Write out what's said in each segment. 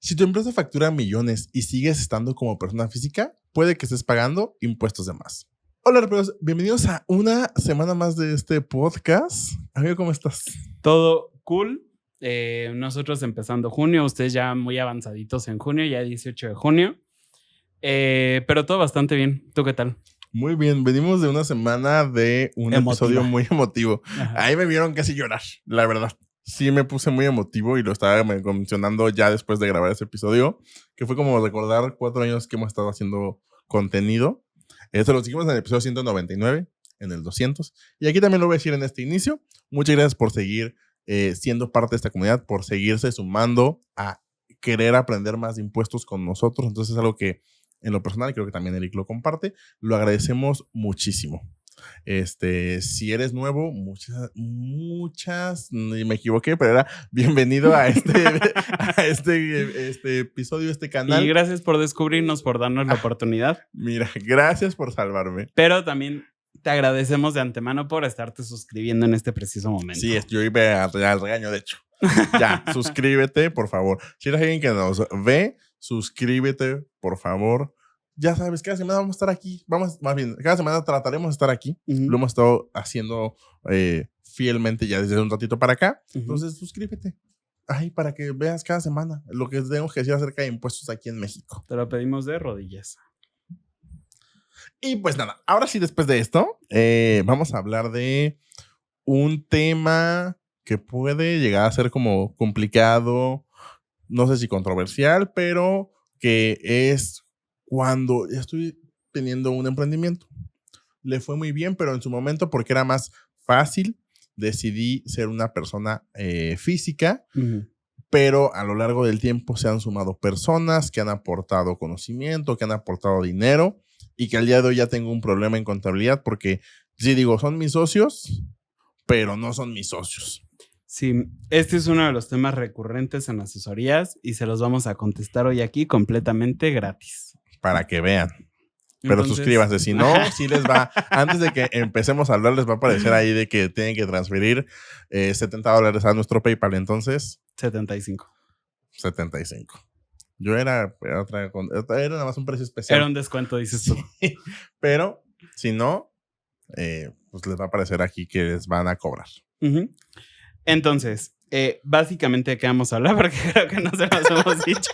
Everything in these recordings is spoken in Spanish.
Si tu empresa factura millones y sigues estando como persona física, puede que estés pagando impuestos de más. Hola, raperos, bienvenidos a una semana más de este podcast. Amigo, ¿cómo estás? Todo cool. Nosotros empezando junio, ustedes ya muy avanzaditos en junio, ya 18 de junio. Pero todo bastante bien. ¿Tú qué tal? Muy bien, venimos de una semana de un episodio muy emotivo. Ajá. Ahí me vieron casi llorar, la verdad. Sí me puse muy emotivo y lo estaba mencionando ya después de grabar ese episodio, que fue como recordar 4 años que hemos estado haciendo contenido. Esto lo seguimos en el episodio 199, en el 200. Y aquí también lo voy a decir en este inicio. Muchas gracias por seguir siendo parte de esta comunidad, por seguirse sumando a querer aprender más de impuestos con nosotros. Entonces es algo que en lo personal, creo que también Eric lo comparte, lo agradecemos muchísimo. Si eres nuevo, me equivoqué, pero era bienvenido a este episodio, este canal. Y gracias por descubrirnos, por darnos la oportunidad. Mira, gracias por salvarme. Pero también te agradecemos de antemano por estarte suscribiendo en este preciso momento. Sí, yo iba al regaño, de hecho. Ya, suscríbete, por favor. Si eres alguien que nos ve, suscríbete, por favor. Ya sabes, cada semana vamos a estar aquí. Cada semana trataremos de estar aquí. Lo hemos estado haciendo fielmente ya desde un ratito para acá. Entonces, suscríbete. Ay, para que veas cada semana lo que tenemos que decir acerca de impuestos aquí en México. Te lo pedimos de rodillas. Y pues nada, ahora sí, después de esto, vamos a hablar de un tema que puede llegar a ser como complicado, no sé si controversial, pero que es cuando estoy teniendo un emprendimiento. Le fue muy bien, pero en su momento, porque era más fácil, decidí ser una persona física, pero a lo largo del tiempo se han sumado personas que han aportado conocimiento, que han aportado dinero, y que al día de hoy ya tengo un problema en contabilidad, porque sí digo, son mis socios, pero no son mis socios. Sí, este es uno de los temas recurrentes en asesorías y se los vamos a contestar hoy aquí completamente gratis. Para que vean. Pero entonces, suscríbanse, si no, sí les va, antes de que empecemos a hablar, les va a aparecer ahí de que tienen que transferir $70 a nuestro PayPal, entonces. 75. Yo era nada más un precio especial. Era un descuento, dices tú. Sí, pero si no, pues les va a aparecer aquí que les van a cobrar. Entonces, básicamente, ¿qué vamos a hablar? Porque creo que no se los hemos dicho.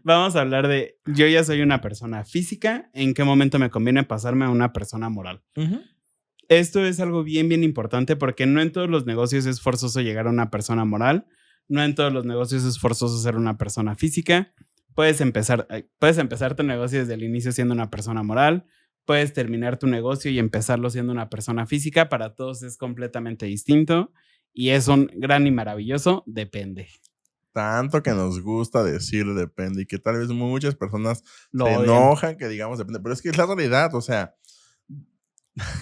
Vamos a hablar de, yo ya soy una persona física, ¿en qué momento me conviene pasarme a una persona moral? Esto es algo bien, bien importante porque no en todos los negocios es forzoso llegar a una persona moral, no en todos los negocios es forzoso ser una persona física. Puedes empezar tu negocio desde el inicio siendo una persona moral, puedes terminar tu negocio y empezarlo siendo una persona física. Para todos es completamente distinto y es un gran y maravilloso depende. Tanto que nos gusta decir depende y que tal vez muchas personas se enojan que digamos depende, pero es que es la realidad, o sea,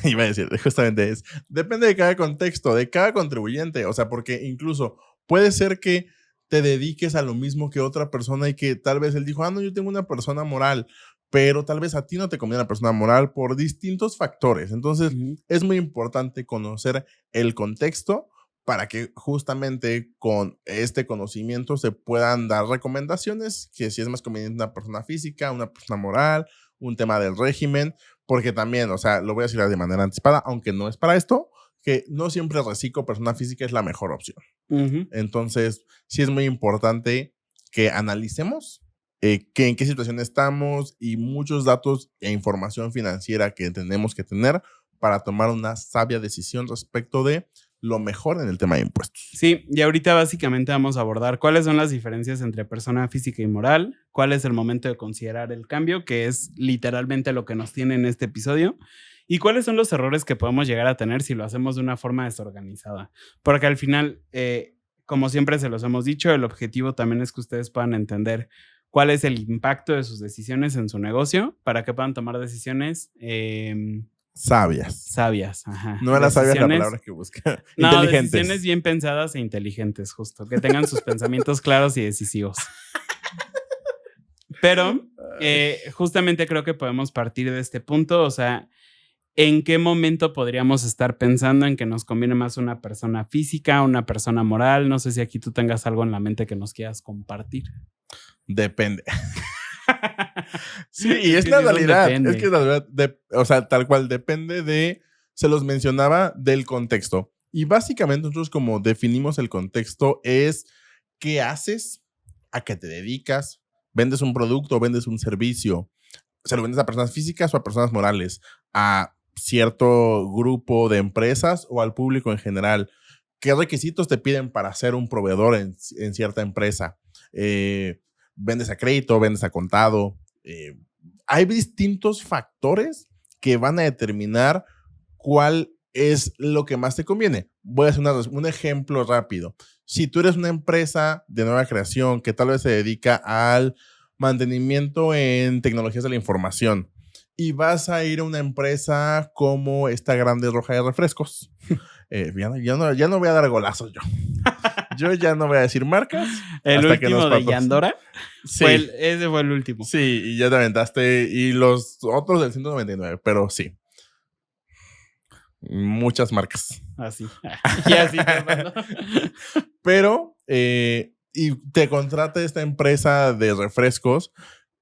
iba a decir, justamente depende de cada contexto, de cada contribuyente, o sea, porque incluso puede ser que te dediques a lo mismo que otra persona y que tal vez él dijo, no, yo tengo una persona moral, pero tal vez a ti no te conviene la persona moral por distintos factores. Entonces, es muy importante conocer el contexto para que justamente con este conocimiento se puedan dar recomendaciones, que si es más conveniente una persona física, una persona moral, un tema del régimen, porque también, o sea, lo voy a decir de manera anticipada, aunque no es para esto, que no siempre reciclo persona física es la mejor opción. Entonces, sí es muy importante que analicemos en qué situación estamos y muchos datos e información financiera que tenemos que tener para tomar una sabia decisión respecto de lo mejor en el tema de impuestos. Sí, y ahorita básicamente vamos a abordar cuáles son las diferencias entre persona física y moral, cuál es el momento de considerar el cambio, que es literalmente lo que nos tiene en este episodio, y cuáles son los errores que podemos llegar a tener si lo hacemos de una forma desorganizada. Porque al final, como siempre se los hemos dicho, el objetivo también es que ustedes puedan entender cuál es el impacto de sus decisiones en su negocio para que puedan tomar decisiones sabias, ajá. No era sabias la palabra que busca. No, inteligentes. Decisiones bien pensadas e inteligentes, justo. Que tengan sus pensamientos claros y decisivos. Pero justamente creo que podemos partir de este punto. O sea, ¿en qué momento podríamos estar pensando en que nos conviene más una persona física, una persona moral? No sé si aquí tú tengas algo en la mente que nos quieras compartir. Depende. Sí, y es la realidad. Es que la verdad, o sea, tal cual depende de, se los mencionaba, del contexto. Y básicamente nosotros como definimos el contexto es qué haces, a qué te dedicas, vendes un producto, vendes un servicio, se lo vendes a personas físicas o a personas morales, a cierto grupo de empresas o al público en general. ¿Qué requisitos te piden para ser un proveedor en cierta empresa? ¿Vendes a crédito? ¿Vendes a contado? Hay distintos factores que van a determinar cuál es lo que más te conviene. Voy a hacer un ejemplo rápido. Si tú eres una empresa de nueva creación que tal vez se dedica al mantenimiento en tecnologías de la información y vas a ir a una empresa como esta grande roja de refrescos, ya no voy a dar golazos yo. Yo ya no voy a decir marcas. El último de Yandora. Sí. Ese fue el último. Sí, y ya te aventaste. Y los otros del 199, pero sí. Muchas marcas. Así. Y así te Pero, y te contrata esta empresa de refrescos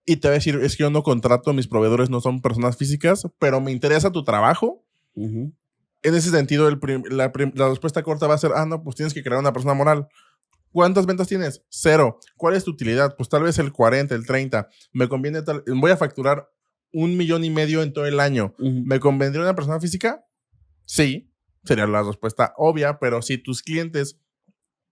y te va a decir, es que yo no contrato, mis proveedores no son personas físicas, pero me interesa tu trabajo. Uh-huh. En ese sentido, la respuesta corta va a ser, no, pues tienes que crear una persona moral. ¿Cuántas ventas tienes? 0. ¿Cuál es tu utilidad? Pues tal vez el 40, el 30. Me conviene voy a facturar 1.5 millones en todo el año. Uh-huh. ¿Me convendría una persona física? Sí, sería la respuesta obvia, pero si tus clientes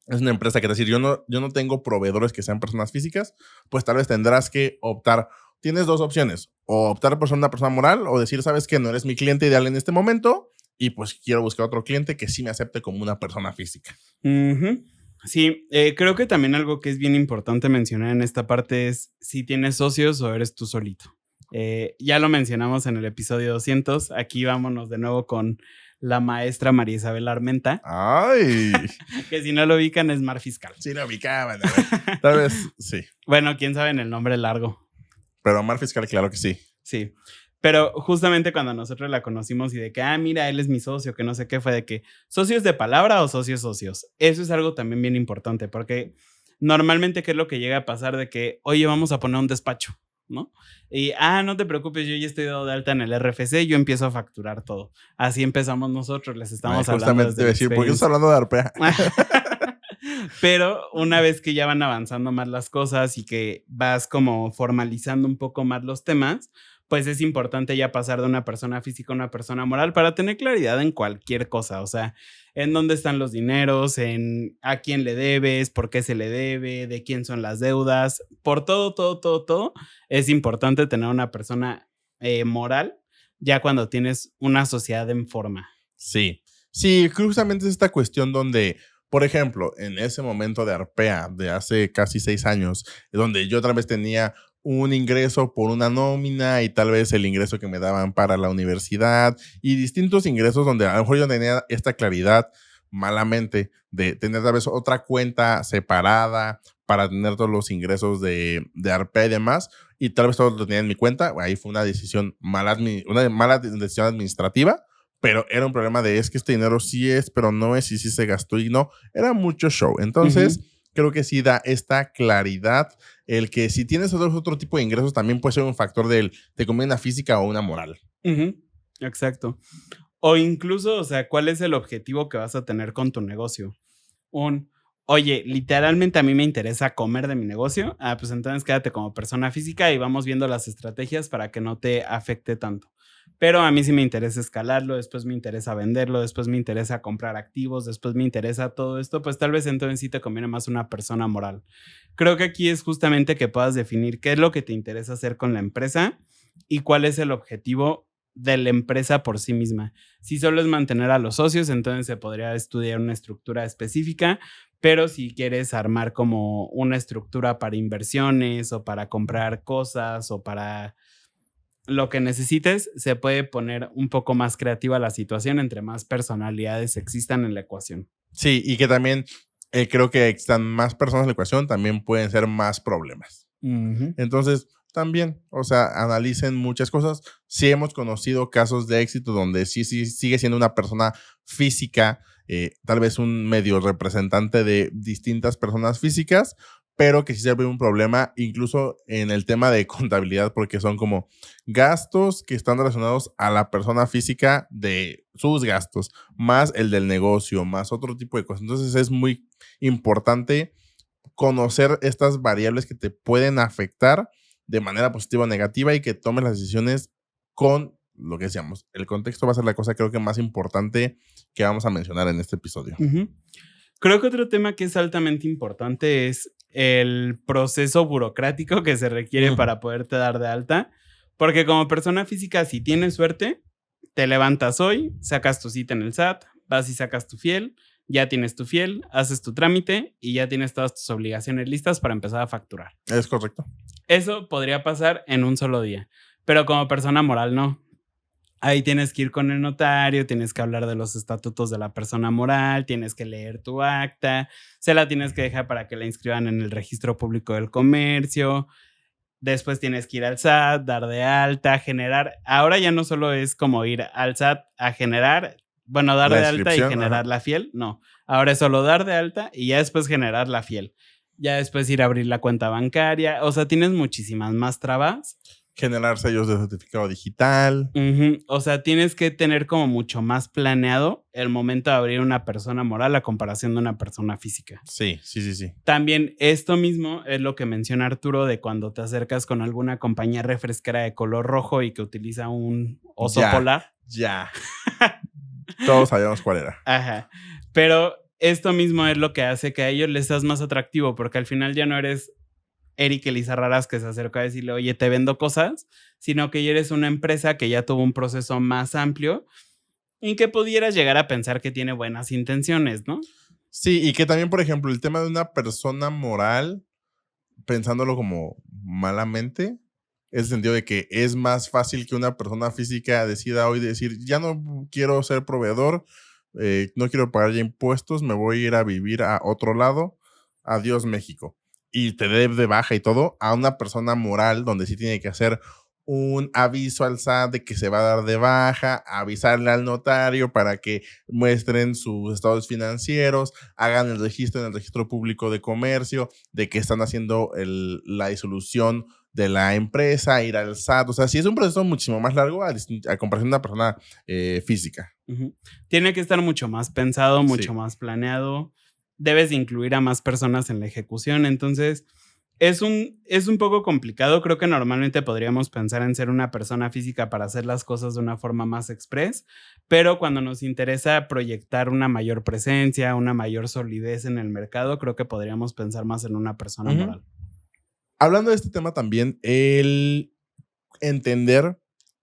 es una empresa que te decir, yo no tengo proveedores que sean personas físicas, pues tal vez tendrás que optar. Tienes dos opciones, o optar por ser una persona moral, o decir, sabes que no eres mi cliente ideal en este momento, y pues quiero buscar otro cliente que sí me acepte como una persona física. Uh-huh. Sí, creo que también algo que es bien importante mencionar en esta parte es si tienes socios o eres tú solito. Ya lo mencionamos en el episodio 200. Aquí vámonos de nuevo con la maestra María Isabel Armenta. ¡Ay! Que si no lo ubican es Mar Fiscal. Sí lo ubicaban. Tal vez, sí. Bueno, quién sabe en el nombre largo. Pero Mar Fiscal, claro que sí. Sí. Pero justamente cuando nosotros la conocimos y de que, mira, él es mi socio, que no sé qué, fue de que, ¿socios de palabra o socios? Eso es algo también bien importante, porque normalmente, ¿qué es lo que llega a pasar? De que, oye, vamos a poner un despacho, ¿no? Y, no te preocupes, yo ya estoy dado de alta en el RFC, yo empiezo a facturar todo. Así empezamos nosotros, les estamos hablando. Justamente te decir, ¿por qué estás hablando de Arpea? Pero una vez que ya van avanzando más las cosas y que vas como formalizando un poco más los temas, pues es importante ya pasar de una persona física a una persona moral para tener claridad en cualquier cosa, o sea, en dónde están los dineros, en a quién le debes, por qué se le debe, de quién son las deudas, por todo, es importante tener una persona moral ya cuando tienes una sociedad en forma. Sí, justamente es esta cuestión donde, por ejemplo, en ese momento de Arpea de hace casi 6 años, donde yo tal vez tenía un ingreso por una nómina y tal vez el ingreso que me daban para la universidad y distintos ingresos donde a lo mejor yo tenía esta claridad malamente de tener tal vez otra cuenta separada para tener todos los ingresos de Arpea y demás, y tal vez todo lo tenía en mi cuenta. Ahí fue una decisión una mala decisión administrativa, pero era un problema de es que este dinero sí es, pero no es, y sí se gastó y no, era mucho show. Entonces, creo que sí da esta claridad el que si tienes otro tipo de ingresos también puede ser un factor de conviene una física o una moral. Exacto. O incluso, o sea, ¿cuál es el objetivo que vas a tener con tu negocio? Oye, literalmente a mí me interesa comer de mi negocio, pues entonces quédate como persona física y vamos viendo las estrategias para que no te afecte tanto. Pero a mí sí me interesa escalarlo, después me interesa venderlo, después me interesa comprar activos, después me interesa todo esto, pues tal vez entonces sí te conviene más una persona moral. Creo que aquí es justamente que puedas definir qué es lo que te interesa hacer con la empresa y cuál es el objetivo de la empresa por sí misma. Si solo es mantener a los socios, entonces se podría estudiar una estructura específica, pero si quieres armar como una estructura para inversiones o para comprar cosas o para lo que necesites, se puede poner un poco más creativa la situación entre más personalidades existan en la ecuación. Sí, y que también creo que existan más personas en la ecuación, también pueden ser más problemas. Entonces, también, o sea, analicen muchas cosas. Sí hemos conocido casos de éxito donde sí sigue siendo una persona física, tal vez un medio representante de distintas personas físicas, pero que sí se ve un problema incluso en el tema de contabilidad, porque son como gastos que están relacionados a la persona física de sus gastos, más el del negocio, más otro tipo de cosas. Entonces es muy importante conocer estas variables que te pueden afectar de manera positiva o negativa y que tomes las decisiones con lo que decíamos. El contexto va a ser la cosa creo que más importante que vamos a mencionar en este episodio. Creo que otro tema que es altamente importante es el proceso burocrático que se requiere para poderte dar de alta, porque como persona física, si tienes suerte, te levantas hoy, sacas tu cita en el SAT, vas y sacas tu fiel, ya tienes tu fiel, haces tu trámite y ya tienes todas tus obligaciones listas para empezar a facturar. Es correcto. Eso podría pasar en un solo día, pero como persona moral no. Ahí tienes que ir con el notario, tienes que hablar de los estatutos de la persona moral, tienes que leer tu acta, se la tienes que dejar para que la inscriban en el registro público del comercio. Después tienes que ir al SAT, dar de alta, generar. Ahora ya no solo es como ir al SAT a generar, bueno, dar de alta y generar la fiel. No, ahora es solo dar de alta y ya después generar la fiel. Ya después ir a abrir la cuenta bancaria. O sea, tienes muchísimas más trabas. Generar sellos de certificado digital. O sea, tienes que tener como mucho más planeado el momento de abrir una persona moral a comparación de una persona física. Sí. También esto mismo es lo que menciona Arturo de cuando te acercas con alguna compañía refresquera de color rojo y que utiliza un oso polar. Ya. Todos sabíamos cuál era. Ajá. Pero esto mismo es lo que hace que a ellos les seas más atractivo, porque al final ya no eres Eric Elizarraras que se acerca a decirle, oye, te vendo cosas, sino que ya eres una empresa que ya tuvo un proceso más amplio y que pudieras llegar a pensar que tiene buenas intenciones, ¿no? Sí, y que también, por ejemplo, el tema de una persona moral, pensándolo como malamente, es el sentido de que es más fácil que una persona física decida hoy decir, ya no quiero ser proveedor, no quiero pagar ya impuestos, me voy a ir a vivir a otro lado, adiós México. Y te dé de baja y todo, a una persona moral donde sí tiene que hacer un aviso al SAT de que se va a dar de baja, avisarle al notario para que muestren sus estados financieros, hagan el registro en el registro público de comercio, de que están haciendo la disolución de la empresa, ir al SAT. O sea, sí es un proceso muchísimo más largo a comparación de una persona física. Tiene que estar mucho más pensado, mucho más planeado. Debes de incluir a más personas en la ejecución. Entonces, es un poco complicado. Creo que normalmente podríamos pensar en ser una persona física para hacer las cosas de una forma más express, pero cuando nos interesa proyectar una mayor presencia, una mayor solidez en el mercado, creo que podríamos pensar más en una persona moral. Hablando de este tema también, el entender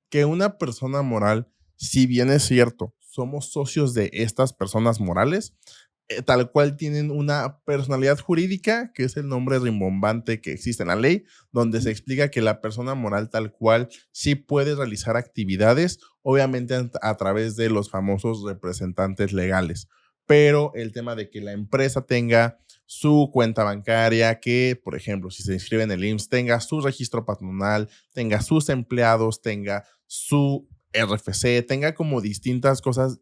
que una persona moral, si bien es cierto, somos socios de estas personas morales, tal cual tienen una personalidad jurídica, que es el nombre rimbombante que existe en la ley, donde se explica que la persona moral tal cual sí puede realizar actividades, obviamente a través de los famosos representantes legales. Pero el tema de que la empresa tenga su cuenta bancaria, que, por ejemplo, si se inscribe en el IMSS, tenga su registro patronal, tenga sus empleados, tenga su RFC, tenga como distintas cosas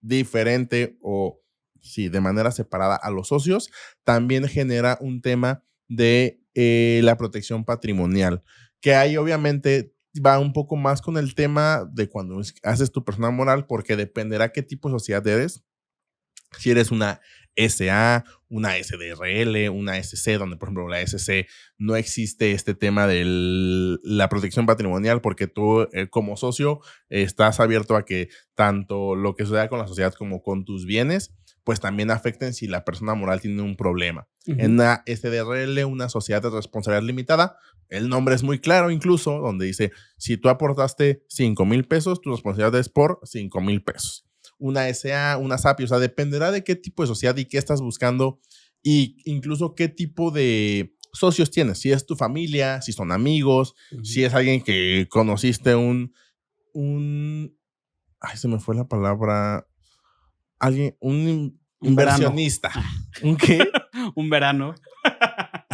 diferente o sí, de manera separada a los socios, también genera un tema de la protección patrimonial, que ahí obviamente va un poco más con el tema de cuando haces tu persona moral, porque dependerá qué tipo de sociedad eres. Si eres una SA, una SDRL, una SC, donde por ejemplo la SC no existe este tema de la protección patrimonial porque tú como socio estás abierto a que tanto lo que suceda con la sociedad como con tus bienes pues también afecten si la persona moral tiene un problema. En una SDRL, una sociedad de responsabilidad limitada, el nombre es muy claro incluso, donde dice, si tú aportaste 5,000 pesos, tu responsabilidad es por 5,000 pesos. Una SA, una SAPI, o sea, dependerá de qué tipo de sociedad y qué estás buscando y incluso qué tipo de socios tienes, si es tu familia, si son amigos, si es alguien que conociste ay, se me fue la palabra, un inversionista. ¿Un qué? Un verano.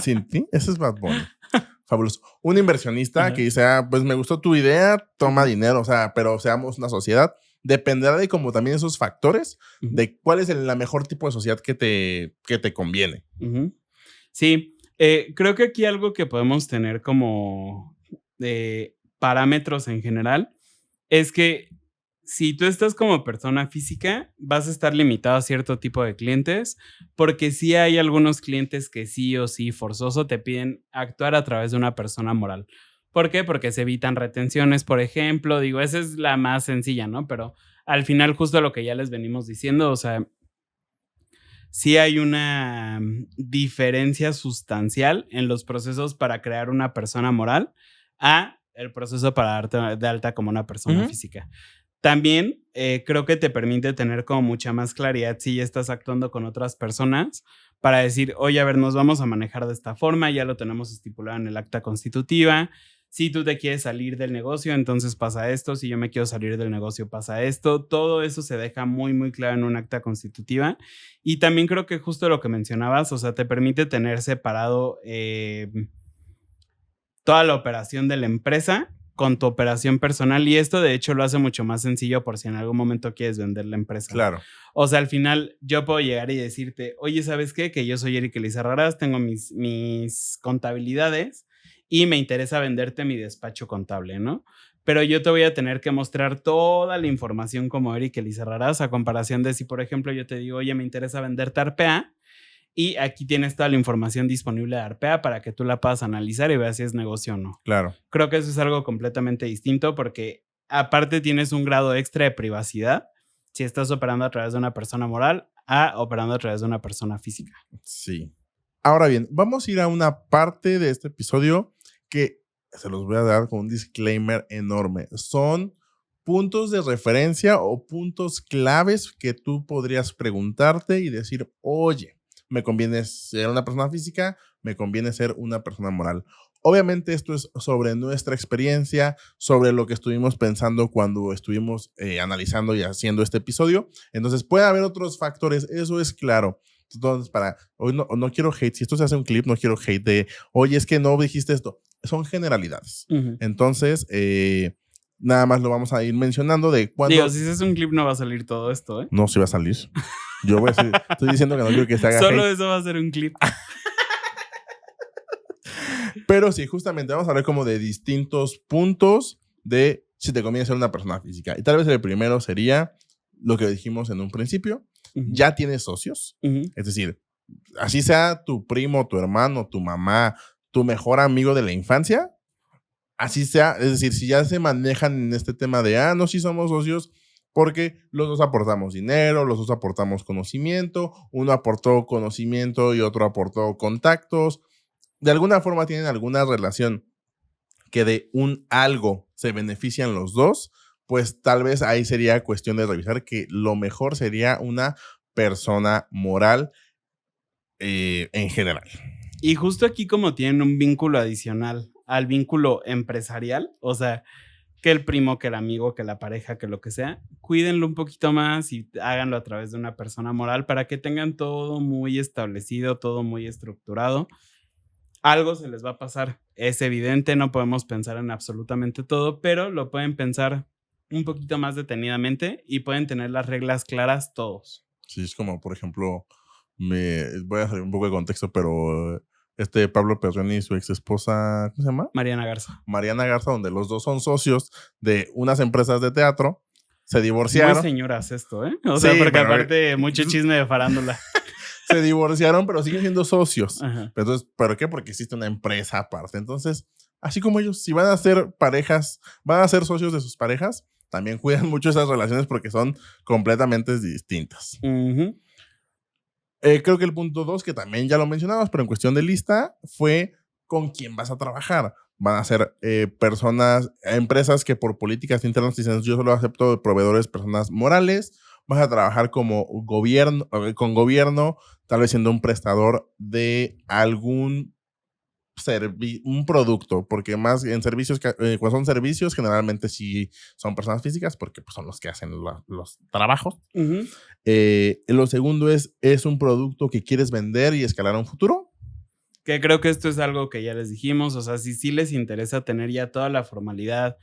¿Sin ti? Ese es Bad Bunny. Fabuloso. Un inversionista que dice, pues me gustó tu idea, toma dinero, o sea, pero seamos una sociedad. Dependerá de como también esos factores, de cuál es la mejor tipo de sociedad que te conviene. Sí, Creo que aquí algo que podemos tener como parámetros en general es que si tú estás como persona física, vas a estar limitado a cierto tipo de clientes, porque sí hay algunos clientes que sí o sí forzoso te piden actuar a través de una persona moral. ¿Por qué? Porque se evitan retenciones, por ejemplo. Digo, esa es la más sencilla, ¿no? Pero al final, justo lo que ya les venimos diciendo, o sea, sí hay una diferencia sustancial en los procesos para crear una persona moral a el proceso para darte de alta como una persona física. También creo que te permite tener como mucha más claridad si ya estás actuando con otras personas para decir, oye, a ver, nos vamos a manejar de esta forma, ya lo tenemos estipulado en el acta constitutiva. Si tú te quieres salir del negocio, entonces pasa esto. Si yo me quiero salir del negocio, pasa esto. Todo eso se deja muy, muy claro en un acta constitutiva. Y también creo que justo lo que mencionabas, o sea, te permite tener separado toda la operación de la empresa con tu operación personal, y esto de hecho lo hace mucho más sencillo por si en algún momento quieres vender la empresa. Claro. O sea, al final yo puedo llegar y decirte, oye, ¿sabes qué? Que yo soy Eric Elizarrarás, tengo mis contabilidades y me interesa venderte mi despacho contable, ¿no? Pero yo te voy a tener que mostrar toda la información como Eric Elizarrarás, a comparación de si, por ejemplo, yo te digo, oye, me interesa venderte Arpea, y aquí tienes toda la información disponible de Arpea para que tú la puedas analizar y veas si es negocio o no. Claro. Creo que eso es algo completamente distinto porque aparte tienes un grado extra de privacidad si estás operando a través de una persona moral a operando a través de una persona física. Sí. Ahora bien, vamos a ir a una parte de este episodio que se los voy a dar con un disclaimer enorme. Son puntos de referencia o puntos claves que tú podrías preguntarte y decir, oye, me conviene ser una persona física, me conviene ser una persona moral. Obviamente esto es sobre nuestra experiencia, sobre lo que estuvimos pensando cuando estuvimos analizando y haciendo este episodio. Entonces puede haber otros factores, eso es claro. Entonces, hoy no quiero hate. Si esto se hace un clip, no quiero hate de, oye, es que no dijiste esto. Son generalidades. Entonces, nada más lo vamos a ir mencionando de cuándo. Digo, si es un clip no va a salir todo esto, ¿eh? No, sí va a salir. Yo voy a decir, estoy diciendo que no quiero que se haga Solo hate. eso va a ser un clip. Pero sí, justamente vamos a hablar como de distintos puntos de si te conviene ser una persona física. Y tal vez el primero sería lo que dijimos en un principio. Ya tienes socios. Es decir, así sea tu primo, tu hermano, tu mamá, tu mejor amigo de la infancia, así sea, es decir, si ya se manejan en este tema de, no, sí somos socios, porque los dos aportamos dinero, los dos aportamos conocimiento, uno aportó conocimiento y otro aportó contactos, de alguna forma tienen alguna relación que de un algo se benefician los dos, pues tal vez ahí sería cuestión de revisar que lo mejor sería una persona moral en general. Y justo aquí como tienen un vínculo adicional al vínculo empresarial, o sea, que el primo, que el amigo, que la pareja, que lo que sea, cuídenlo un poquito más y háganlo a través de una persona moral para que tengan todo muy establecido, todo muy estructurado. Algo se les va a pasar, es evidente, no podemos pensar en absolutamente todo, pero lo pueden pensar un poquito más detenidamente y pueden tener las reglas claras todos. Sí, es como, por ejemplo, voy a salir un poco de contexto, pero Pablo Perrioni y su ex esposa, ¿cómo se llama? Mariana Garza. Mariana Garza, donde los dos son socios de unas empresas de teatro, se divorciaron. Muy señoras esto, ¿eh? O sea, porque aparte mucho chisme de farándula. Se divorciaron, pero siguen siendo socios. Entonces, ¿pero qué? Porque existe una empresa aparte. Entonces, así como ellos, si van a ser parejas, van a ser socios de sus parejas, también cuidan mucho esas relaciones porque son completamente distintas. Creo que el punto 2, que también ya lo mencionabas, pero en cuestión de lista, fue con quién vas a trabajar. Van a ser empresas que por políticas internas dicen, yo solo acepto de proveedores personas morales. Vas a trabajar como con gobierno, tal vez siendo un prestador de algún un producto, porque más en servicios, cuando son servicios, generalmente sí son personas físicas, porque pues, son los que hacen los trabajos. Lo segundo es un producto que quieres vender y escalar a un futuro. Que creo que esto es algo que ya les dijimos, o sea, si sí les interesa tener ya toda la formalidad,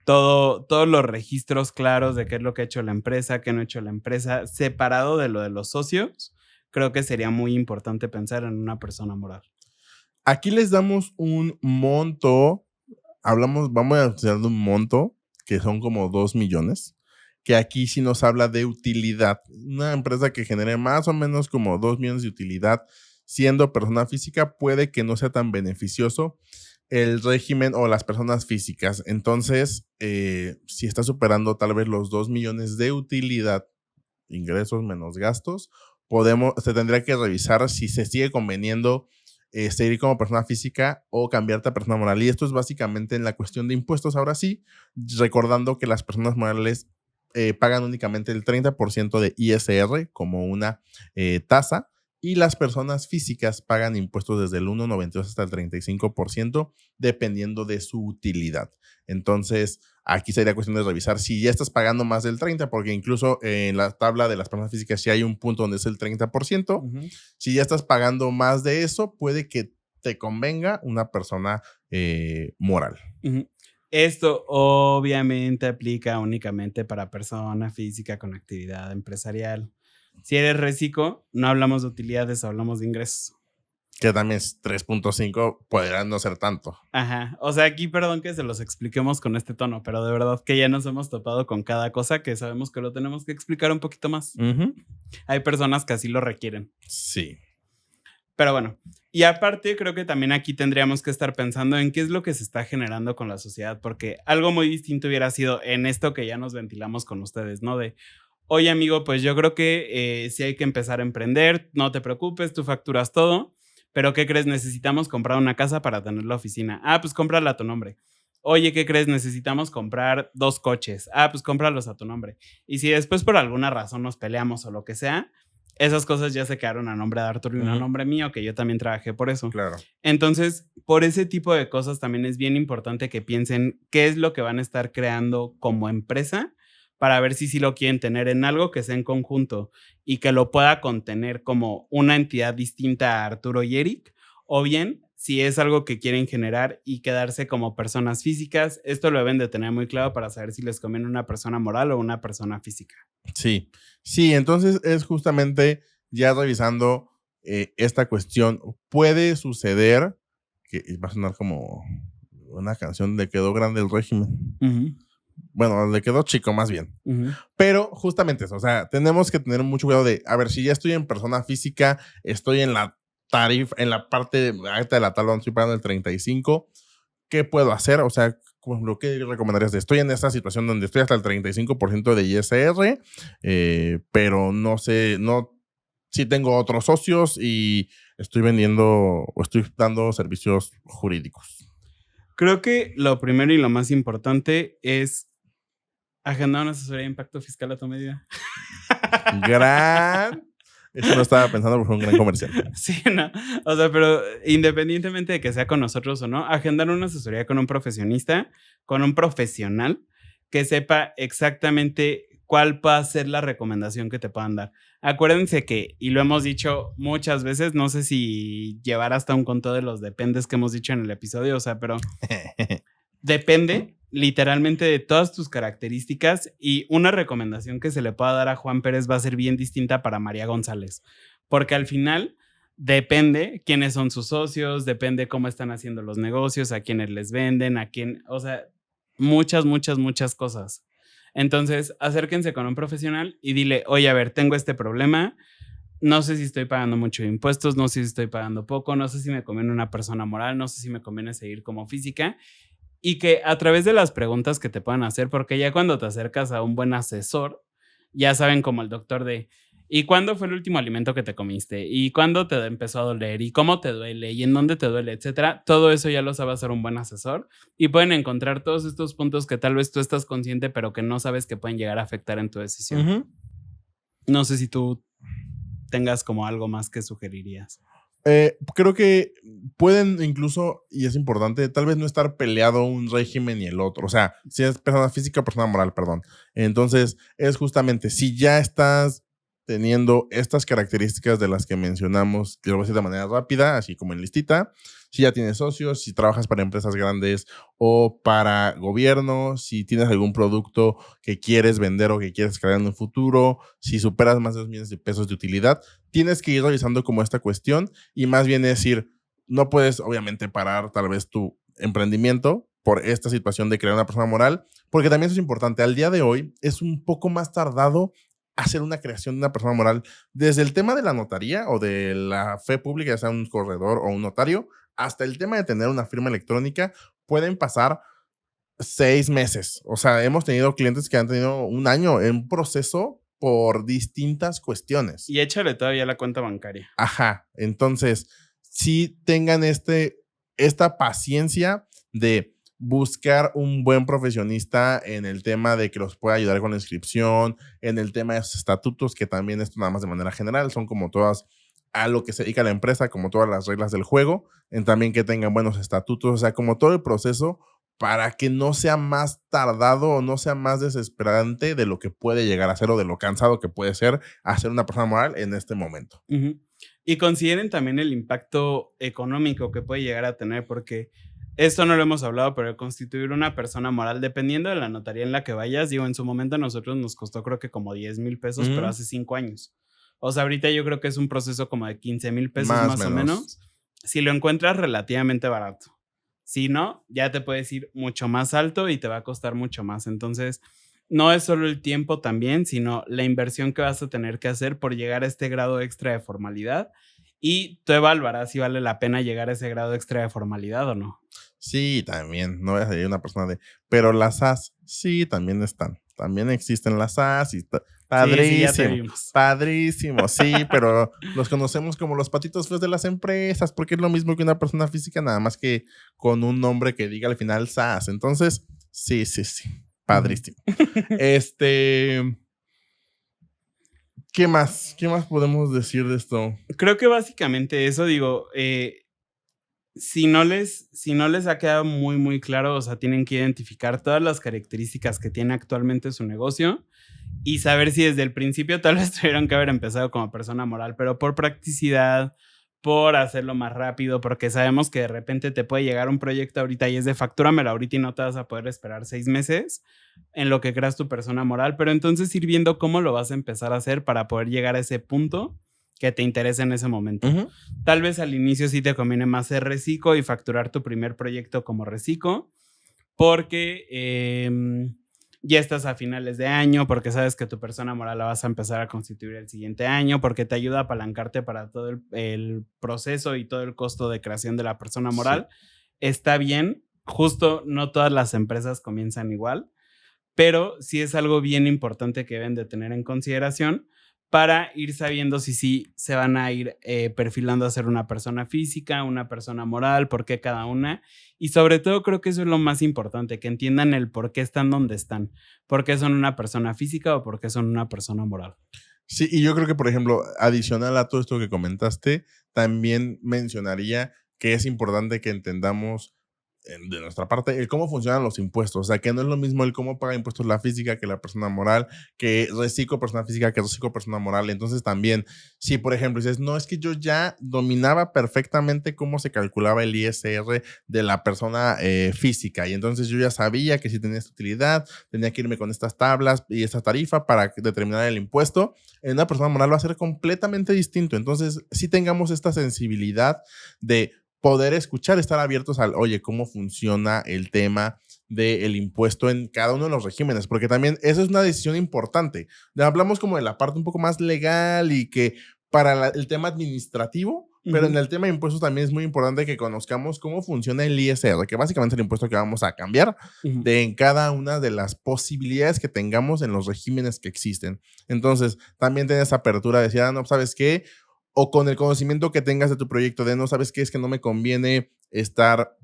todos los registros claros de qué es lo que ha hecho la empresa, qué no ha hecho la empresa, separado de lo de los socios, creo que sería muy importante pensar en una persona moral. Aquí les damos un monto, vamos a hacer un monto que son como 2 millones, que aquí sí nos habla de utilidad. Una empresa que genere más o menos como 2 millones de utilidad siendo persona física puede que no sea tan beneficioso el régimen o las personas físicas. Entonces, si está superando tal vez los 2 millones de utilidad, ingresos menos gastos, se tendría que revisar si se sigue conveniendo seguir como persona física o cambiarte a persona moral. Y esto es básicamente en la cuestión de impuestos. Ahora sí, recordando que las personas morales pagan únicamente el 30% de ISR como una tasa, y las personas físicas pagan impuestos desde el 1,92 hasta el 35%, dependiendo de su utilidad. Entonces, aquí sería cuestión de revisar si ya estás pagando más del 30%, porque incluso en la tabla de las personas físicas sí hay un punto donde es el 30%. Uh-huh. Si ya estás pagando más de eso, puede que te convenga una persona moral. Uh-huh. Esto obviamente aplica únicamente para persona física con actividad empresarial. Si eres reciclo, no hablamos de utilidades, hablamos de ingresos. Que también es 3.5, podrá no ser tanto. Ajá, o sea, aquí perdón que se los expliquemos con este tono, pero de verdad que ya nos hemos topado con cada cosa que sabemos que lo tenemos que explicar un poquito más. Uh-huh. Hay personas que así lo requieren. Sí. Pero bueno, y aparte creo que también aquí tendríamos que estar pensando en qué es lo que se está generando con la sociedad, porque algo muy distinto hubiera sido en esto que ya nos ventilamos con ustedes, ¿no? De, oye amigo, pues yo creo que sí hay que empezar a emprender, no te preocupes, tú facturas todo, pero ¿qué crees? Necesitamos comprar una casa para tener la oficina. Ah, pues cómprala a tu nombre. Oye, ¿qué crees? Necesitamos comprar 2 coches. Ah, pues cómpralos a tu nombre. Y si después por alguna razón nos peleamos o lo que sea, esas cosas ya se quedaron a nombre de Arturo y no a nombre mío, que yo también trabajé por eso. Claro. Entonces, por ese tipo de cosas también es bien importante que piensen qué es lo que van a estar creando como empresa para ver si sí lo quieren tener en algo que sea en conjunto y que lo pueda contener como una entidad distinta a Arturo y Eric, o bien si es algo que quieren generar y quedarse como personas físicas. Esto lo deben de tener muy claro para saber si les conviene una persona moral o una persona física. Sí, sí, entonces es justamente ya revisando esta cuestión. Puede suceder que va a sonar como una canción de Quedó Grande el Régimen. Uh-huh. Bueno, le quedó chico más bien. Uh-huh. Pero justamente eso, o sea, tenemos que tener mucho cuidado de, a ver, si ya estoy en persona física, estoy en la tarifa, en la parte alta de la tabla donde estoy pagando el 35%, ¿qué puedo hacer? O sea, lo que recomendarías de, estoy en esta situación donde estoy hasta el 35% de ISR, pero no sé, si tengo otros socios y estoy vendiendo o estoy dando servicios jurídicos. Creo que lo primero y lo más importante es agendar una asesoría de impacto fiscal a tu medida. Eso no estaba pensando porque fue un gran comercial. Sí, no. O sea, pero independientemente de que sea con nosotros o no, agendar una asesoría con un profesionista, con un profesional que sepa exactamente cuál va a ser la recomendación que te puedan dar. Acuérdense que, y lo hemos dicho muchas veces, no sé si llevar hasta un conto de los dependes que hemos dicho en el episodio, o sea, pero depende literalmente de todas tus características, y una recomendación que se le pueda dar a Juan Pérez va a ser bien distinta para María González, porque al final depende quiénes son sus socios, depende cómo están haciendo los negocios, a quiénes les venden, a quién, o sea, muchas cosas. Entonces, acérquense con un profesional y dile, oye, a ver, tengo este problema, no sé si estoy pagando mucho de impuestos, no sé si estoy pagando poco, no sé si me conviene una persona moral, no sé si me conviene seguir como física. Y que a través de las preguntas que te puedan hacer, porque ya cuando te acercas a un buen asesor, ya saben, como el doctor de, ¿y cuándo fue el último alimento que te comiste? ¿Y cuándo te empezó a doler? ¿Y cómo te duele? ¿Y en dónde te duele? Etcétera. Todo eso ya lo sabe hacer un buen asesor, y pueden encontrar todos estos puntos que tal vez tú estás consciente, pero que no sabes que pueden llegar a afectar en tu decisión. Uh-huh. No sé si tú tengas como algo más que sugerirías. Creo que pueden incluso, y es importante, tal vez no estar peleado un régimen y el otro. O sea, si es persona física o persona moral, perdón. Entonces, es justamente, si ya estás teniendo estas características de las que mencionamos, que lo voy a decir de manera rápida, así como en listita, si ya tienes socios, si trabajas para empresas grandes o para gobierno, si tienes algún producto que quieres vender o que quieres crear en el futuro, si superas más de 2 millones de pesos de utilidad, tienes que ir revisando como esta cuestión, y más bien decir, no puedes obviamente parar tal vez tu emprendimiento por esta situación de crear una persona moral, porque también eso es importante. Al día de hoy es un poco más tardado hacer una creación de una persona moral desde el tema de la notaría o de la fe pública, ya sea un corredor o un notario, hasta el tema de tener una firma electrónica, pueden pasar 6 meses. O sea, hemos tenido clientes que han tenido un año en proceso por distintas cuestiones. Y échale todavía la cuenta bancaria. Ajá. Entonces, sí tengan esta paciencia de buscar un buen profesionista en el tema de que los pueda ayudar con la inscripción, en el tema de sus estatutos, que también esto nada más de manera general, son como todas a lo que se dedica la empresa, como todas las reglas del juego, en también que tengan buenos estatutos, o sea, como todo el proceso para que no sea más tardado o no sea más desesperante de lo que puede llegar a ser o de lo cansado que puede ser hacer una persona moral en este momento. Y consideren también el impacto económico que puede llegar a tener, porque esto no lo hemos hablado, pero constituir una persona moral, dependiendo de la notaría en la que vayas, digo, en su momento a nosotros nos costó creo que como 10,000 pesos, pero hace 5 años. O sea, ahorita yo creo que es un proceso como de 15,000 pesos más o menos, si lo encuentras relativamente barato. Si no, ya te puedes ir mucho más alto y te va a costar mucho más. Entonces, no es solo el tiempo también, sino la inversión que vas a tener que hacer por llegar a este grado extra de formalidad, y tú evaluarás si vale la pena llegar a ese grado extra de formalidad o no. Sí, también, no voy a ser una persona de, pero las SAS, sí, también están, también existen las SAS y padrísimo, padrísimo, sí, pero los conocemos como los patitos feos de las empresas, porque es lo mismo que una persona física, nada más que con un nombre que diga al final SAS. Entonces, sí, padrísimo. ¿Qué más? ¿Qué más podemos decir de esto? Creo que básicamente eso, digo, si no les ha quedado muy, muy claro, o sea, tienen que identificar todas las características que tiene actualmente su negocio y saber si desde el principio tal vez tuvieron que haber empezado como persona moral, pero por practicidad, por hacerlo más rápido, porque sabemos que de repente te puede llegar un proyecto ahorita y es de factúramelo ahorita y no te vas a poder esperar 6 meses en lo que creas tu persona moral, pero entonces ir viendo cómo lo vas a empezar a hacer para poder llegar a ese punto que te interesa en ese momento. Tal vez al inicio sí te conviene más ser reciclo y facturar tu primer proyecto como reciclo, porque ya estás a finales de año, porque sabes que tu persona moral la vas a empezar a constituir el siguiente año, porque te ayuda a apalancarte para todo el proceso y todo el costo de creación de la persona moral. Sí. Está bien, justo no todas las empresas comienzan igual, pero sí es algo bien importante que deben de tener en consideración para ir sabiendo si sí se van a ir perfilando a ser una persona física, una persona moral, por qué cada una. Y sobre todo creo que eso es lo más importante, que entiendan el por qué están donde están, por qué son una persona física o por qué son una persona moral. Sí, y yo creo que, por ejemplo, adicional a todo esto que comentaste, también mencionaría que es importante que entendamos de nuestra parte, el cómo funcionan los impuestos. O sea, que no es lo mismo el cómo paga impuestos la física que la persona moral, que reciclo persona física que reciclo persona moral. Entonces también, si por ejemplo dices, no, es que yo ya dominaba perfectamente cómo se calculaba el ISR de la persona física, y entonces yo ya sabía que si tenía esta utilidad, tenía que irme con estas tablas y esta tarifa para determinar el impuesto. En una persona moral va a ser completamente distinto. Entonces, sí tengamos esta sensibilidad de poder escuchar, estar abiertos al, oye, cómo funciona el tema del impuesto en cada uno de los regímenes, porque también eso es una decisión importante. Hablamos como de la parte un poco más legal y que para el tema administrativo, pero en el tema de impuestos también es muy importante que conozcamos cómo funciona el ISR, que básicamente es el impuesto que vamos a cambiar en cada una de las posibilidades que tengamos en los regímenes que existen. Entonces, también tienes apertura de decir, no, ¿sabes qué? O con el conocimiento que tengas de tu proyecto de no sabes qué, es que no me conviene estar,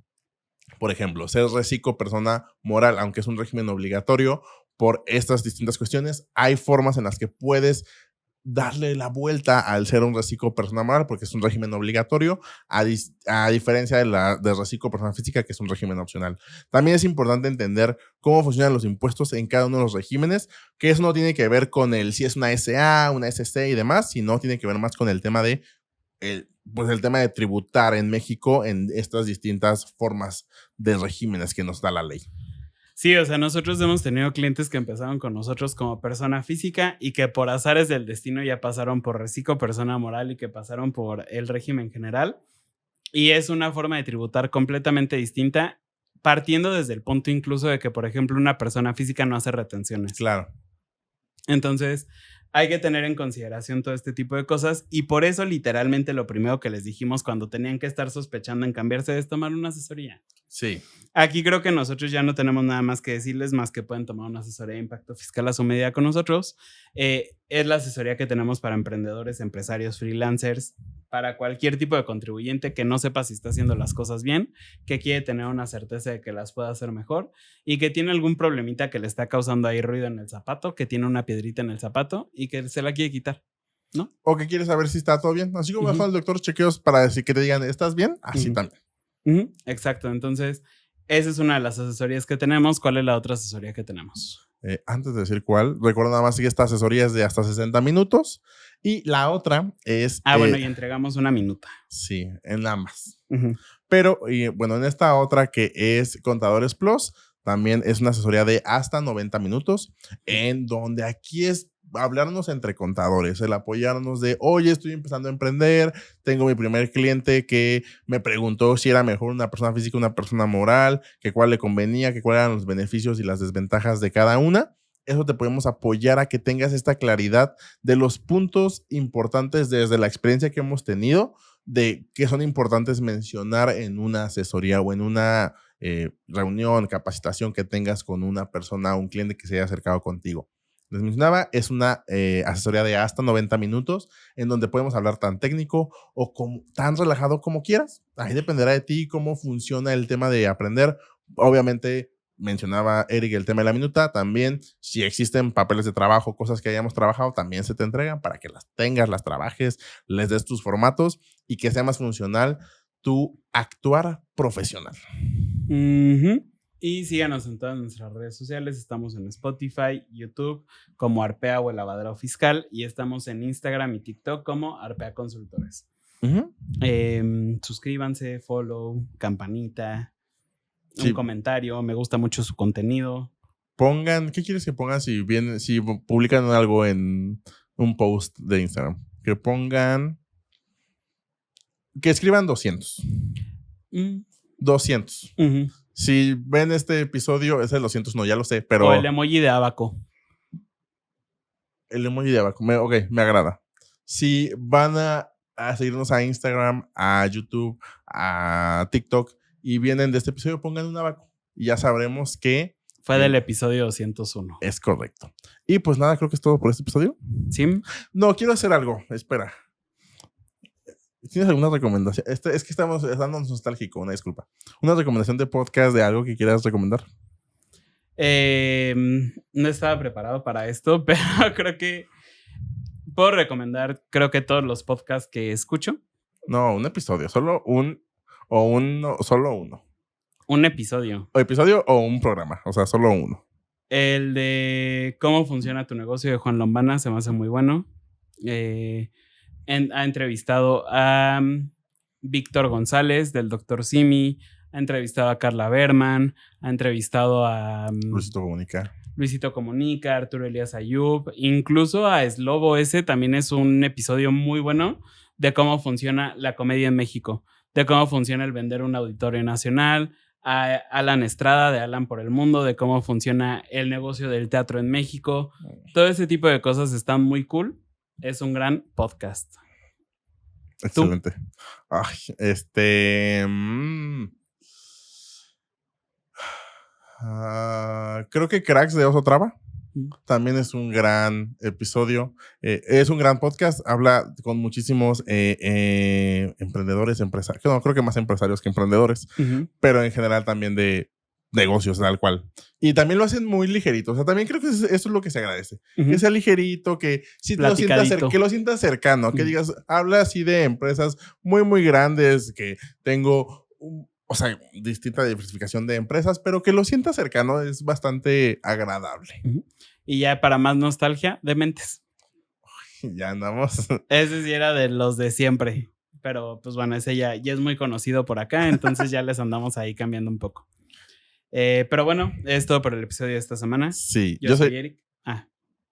por ejemplo, ser reciclo persona moral, aunque es un régimen obligatorio por estas distintas cuestiones. Hay formas en las que puedes darle la vuelta al ser un reciclo persona moral, porque es un régimen obligatorio, a diferencia de reciclo persona física, que es un régimen opcional. También es importante entender cómo funcionan los impuestos en cada uno de los regímenes, que eso no tiene que ver con si es una SA, una SC y demás, sino tiene que ver más con el tema de el tema de tributar en México en estas distintas formas de regímenes que nos da la ley. Sí, o sea, nosotros hemos tenido clientes que empezaron con nosotros como persona física y que por azares del destino ya pasaron por reciclo persona moral y que pasaron por el régimen general. Y es una forma de tributar completamente distinta, partiendo desde el punto incluso de que, por ejemplo, una persona física no hace retenciones. Claro. Entonces, hay que tener en consideración todo este tipo de cosas y por eso literalmente lo primero que les dijimos cuando tenían que estar sospechando en cambiarse es tomar una asesoría. Sí. Aquí creo que nosotros ya no tenemos nada más que decirles, más que pueden tomar una asesoría de impacto fiscal a su medida con nosotros. Es la asesoría que tenemos para emprendedores, empresarios, freelancers, para cualquier tipo de contribuyente que no sepa si está haciendo las cosas bien, que quiere tener una certeza de que las pueda hacer mejor y que tiene algún problemita que le está causando ahí ruido en el zapato, que tiene una piedrita en el zapato y que se la quiere quitar, ¿no? O que quiere saber si está todo bien. Así como vas al doctor chequeos para decir que te digan, ¿estás bien? Así también. Exacto. Entonces, esa es una de las asesorías que tenemos. ¿Cuál es la otra asesoría que tenemos? Antes de decir cuál, recuerda nada más que esta asesoría es de hasta 60 minutos. Y la otra es... bueno, y entregamos una minuta. Sí, en ambas. Pero, bueno, en esta otra que es Contadores Plus, también es una asesoría de hasta 90 minutos, en donde aquí es hablarnos entre contadores, el apoyarnos de, oye, estoy empezando a emprender, tengo mi primer cliente que me preguntó si era mejor una persona física o una persona moral, que cuál le convenía, que cuáles eran los beneficios y las desventajas de cada una. Eso te podemos apoyar a que tengas esta claridad de los puntos importantes desde la experiencia que hemos tenido, de que son importantes mencionar en una asesoría o en una reunión, capacitación que tengas con una persona, un cliente que se haya acercado contigo. Les mencionaba, es una asesoría de hasta 90 minutos en donde podemos hablar tan técnico o tan relajado como quieras. Ahí dependerá de ti cómo funciona el tema de aprender. Obviamente, mencionaba Eric el tema de la minuta. También, si existen papeles de trabajo, cosas que hayamos trabajado, también se te entregan para que las tengas, las trabajes, les des tus formatos y que sea más funcional tu actuar profesional. Y síganos en todas nuestras redes sociales. Estamos en Spotify, YouTube como Arpea o el Lavadero Fiscal y estamos en Instagram y TikTok como Arpea Consultores. Suscríbanse, follow, campanita, un comentario. Me gusta mucho su contenido. Pongan, ¿qué quieres que pongan si publican algo en un post de Instagram? Que pongan, que escriban 200. 200. Si ven este episodio, es el 200, no, ya lo sé, pero... O el emoji de abaco. El emoji de abaco, me agrada. Si van a seguirnos a Instagram, a YouTube, a TikTok y vienen de este episodio, pongan un abaco y ya sabremos que... Fue del episodio 201. Es correcto. Y pues nada, creo que es todo por este episodio. ¿Sí? No, quiero hacer algo, espera. ¿Tienes alguna recomendación? Es que estamos nostálgico, una disculpa. ¿Una recomendación de podcast de algo que quieras recomendar? No estaba preparado para esto, pero creo que puedo recomendar, creo que todos los podcasts que escucho. No, un episodio, solo uno. Un episodio. O episodio o un programa, o sea, solo uno. El de Cómo funciona tu negocio de Juan Lombana se me hace muy bueno. Ha entrevistado a Víctor González del Dr. Simi, ha entrevistado a Carla Berman, ha entrevistado a Luisito Comunica, Arturo Elías Ayub, incluso a Slobo. Ese también es un episodio muy bueno de cómo funciona la comedia en México, de cómo funciona el vender un auditorio nacional, a Alan Estrada de Alan por el Mundo, de cómo funciona el negocio del teatro en México. Todo ese tipo de cosas están muy cool. Es un gran podcast. Excelente. Ay, creo que Cracks de Oso Traba también es un gran episodio. Es un gran podcast. Habla con muchísimos emprendedores, empresarios. No, creo que más empresarios que emprendedores, pero en general también de negocios, tal cual. Y también lo hacen muy ligerito. O sea, también creo que eso es lo que se agradece. Que sea ligerito, que si lo sientas cercano, que digas, habla así de empresas muy, muy grandes, que tengo, o sea, distinta diversificación de empresas, pero que lo sientas cercano es bastante agradable. Y ya para más nostalgia, Dementes. Ya andamos. Ese sí era de los de siempre. Pero pues bueno, ese ya es muy conocido por acá, entonces ya les andamos ahí cambiando un poco. Pero bueno, es todo por el episodio de esta semana. Sí, yo soy Eric.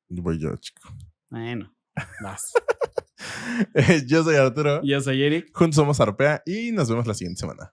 Voy yo, chico. Bueno, vas. Yo soy Arturo. Yo soy Eric. Juntos somos Arpea y nos vemos la siguiente semana.